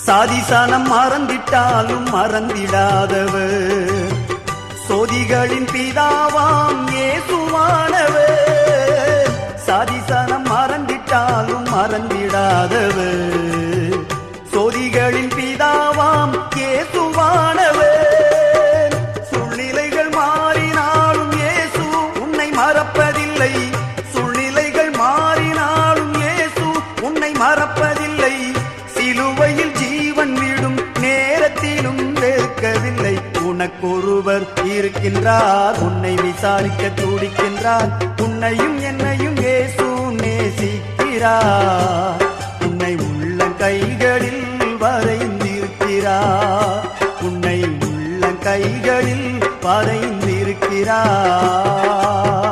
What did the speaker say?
சாதிசனம் மறந்திட்டாலும் மறந்திடாதவர், சோதிகளின் பிதாவாம் இயேசுவானவர். சாதிசனம் மறந்திட்டாலும் மறந்திடாதவர், சோதிகளின் பிதாவாம் இயேசுவானவர். சூழ்நிலைகள் மாறினாலும் இயேசு உன்னை மறப்பதில்லை. சூழ்நிலைகள் மாறினாலும் இயேசு உன்னை மறப்பதில்லை. சிலுவையில் ஜீவன் விடும் நேரத்திலும் வெறுக்கவில்லை. உனக்கொருவர் இருக்கின்றார், உன்னை விசாரிக்க துடிக்கின்றார். உன்னையும் என்னையும் இயேசு நேசிக்கிறார். உன்னை உள்ள கைகளில் வரைந்திருக்கிறார். உன்னை உள்ள கைகளில் வரைந்திருக்கிறார்.